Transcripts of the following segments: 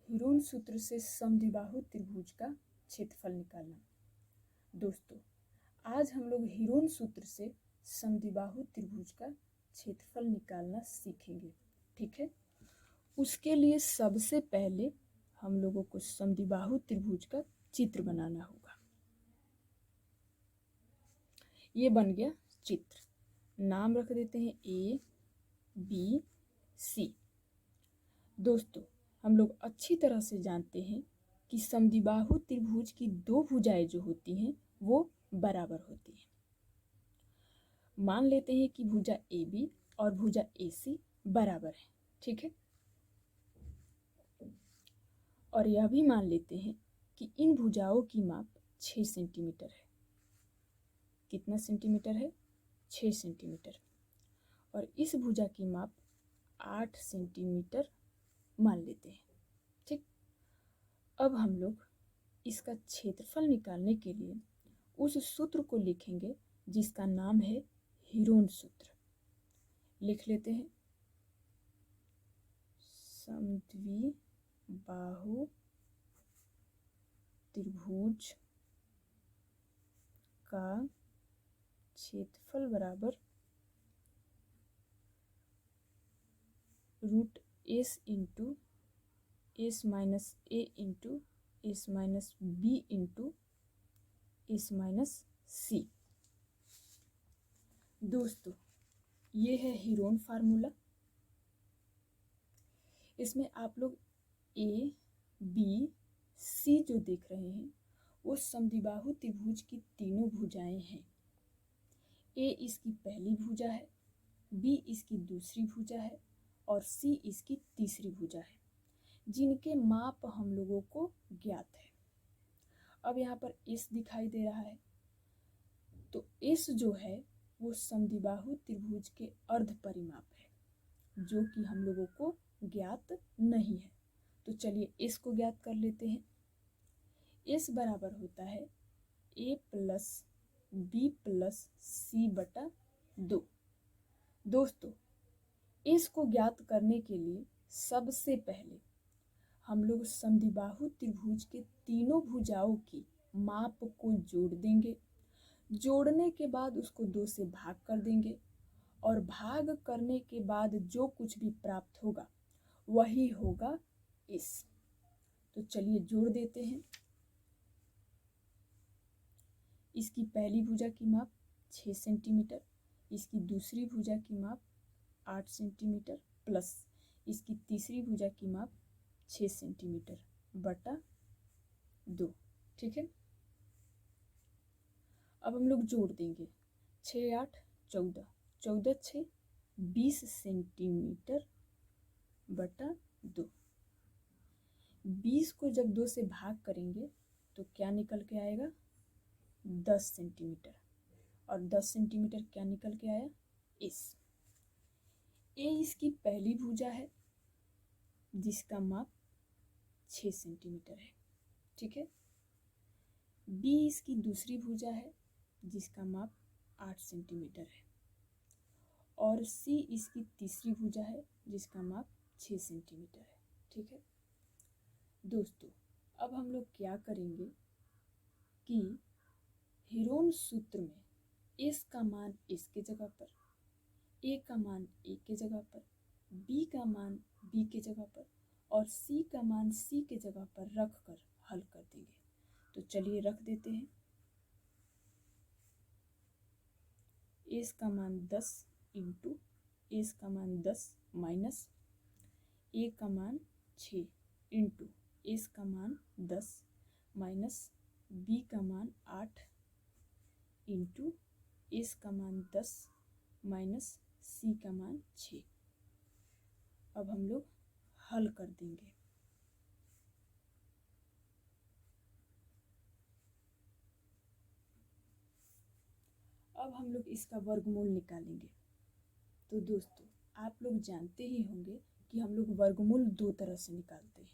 Heron सूत्र से समद्विबाहु त्रिभुज का क्षेत्रफल निकालना। दोस्तों, आज हम लोग हीरोन सूत्र से समद्विबाहु त्रिभुज का क्षेत्रफल निकालना सीखेंगे। ठीक है, उसके लिए सबसे पहले हम लोगों को समद्विबाहु त्रिभुज का चित्र बनाना होगा। ये बन गया चित्र, नाम रख देते हैं ए बी सी। दोस्तों, हम लोग अच्छी तरह से जानते हैं कि समद्विबाहु त्रिभुज की दो भुजाएं जो होती हैं वो बराबर होती हैं। मान लेते हैं कि भुजा ए बी और भुजा ए सी बराबर है। ठीक है, और यह भी मान लेते हैं कि इन भुजाओं की माप 6 सेंटीमीटर है। कितना सेंटीमीटर है? 6 सेंटीमीटर। और इस भुजा की माप 8 सेंटीमीटर मान लेते हैं। ठीक, अब हम लोग इसका क्षेत्रफल निकालने के लिए उस सूत्र को लिखेंगे जिसका नाम है हीरोन सूत्र। लिख लेते हैं, समद्विबाहु त्रिभुज का क्षेत्रफल बराबर root S into S minus A into S minus B into S minus C. दोस्तों, ये है हीरोन फार्मूला। इसमें आप लोग ए बी सी जो देख रहे हैं वो समद्विबाहु त्रिभुज की तीनों भुजाएं हैं। ए इसकी पहली भुजा है, बी इसकी दूसरी भुजा है और सी इसकी तीसरी भुजा है, जिनके माप हम लोगों को ज्ञात है। अब यहाँ पर एस दिखाई दे रहा है, तो एस जो है वो समद्विबाहु त्रिभुज के अर्ध परिमाप है, जो कि हम लोगों को ज्ञात नहीं है। तो चलिए एस को ज्ञात कर लेते हैं। एस बराबर होता है ए प्लस बी प्लस सी बटा 2। दोस्तों, एस को ज्ञात करने के लिए सबसे पहले हम लोग समद्विबाहु त्रिभुज के तीनों भुजाओं की माप को जोड़ देंगे। जोड़ने के बाद उसको 2 से भाग कर देंगे और भाग करने के बाद जो कुछ भी प्राप्त होगा वही होगा एस। तो चलिए जोड़ देते हैं। इसकी पहली भुजा की माप 6 सेंटीमीटर, इसकी दूसरी भुजा की माप 8 सेंटीमीटर प्लस इसकी तीसरी भुजा की माप 6 सेंटीमीटर बटा 2। ठीक है, अब हम लोग जोड़ देंगे। 6 8 14, 14 6 20 सेंटीमीटर बटा 2। 20 को जब 2 से भाग करेंगे तो क्या निकल के आएगा? 10 सेंटीमीटर। और 10 सेंटीमीटर क्या निकल के आया? एस। ए इसकी पहली भुजा है जिसका माप 6 सेंटीमीटर है। ठीक है, बी इसकी दूसरी भुजा है जिसका माप 8 सेंटीमीटर है और सी इसकी तीसरी भुजा है जिसका माप 6 सेंटीमीटर है। ठीक है दोस्तों, अब हम लोग क्या करेंगे कि हीरोन सूत्र में एस का मान एस के जगह पर, ए का मान ए के जगह पर, बी का मान बी के जगह पर और सी का मान सी के जगह पर रख कर हल कर देंगे। तो चलिए रख देते हैं। एस का मान 10 इंटू एस का मान 10 माइनस ए का मान 6 इंटू एस का मान 10 माइनस बी का मान 8 इंटू एस का मान 10 माइनस सी का मान 6। अब हम लोग हल कर देंगे। अब हम लोग इसका वर्गमूल निकालेंगे। तो दोस्तों, आप लोग जानते ही होंगे कि हम लोग वर्गमूल 2 तरह से निकालते हैं।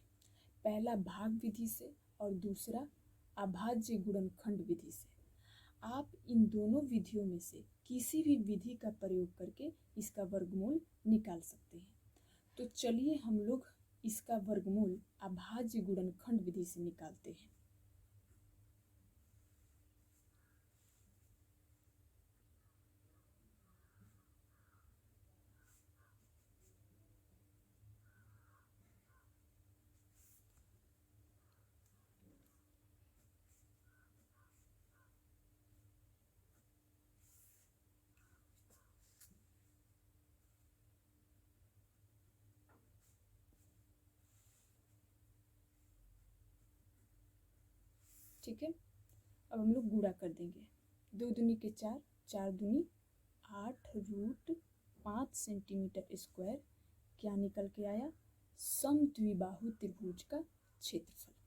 पहला भाग विधि से और दूसरा अभाज्य गुणनखंड विधि से। आप इन दोनों विधियों में से किसी भी विधि का प्रयोग करके इसका वर्गमूल निकाल सकते हैं। तो चलिए हम लोग इसका वर्गमूल अभाज्य गुणनखंड विधि से निकालते हैं। ठीक है, अब हम लोग गुणा कर देंगे। 2 दूनी के 4, 4 दूनी 8√5 सेंटीमीटर स्क्वायर क्या निकल के आया? समद्विबाहु त्रिभुज का क्षेत्रफल।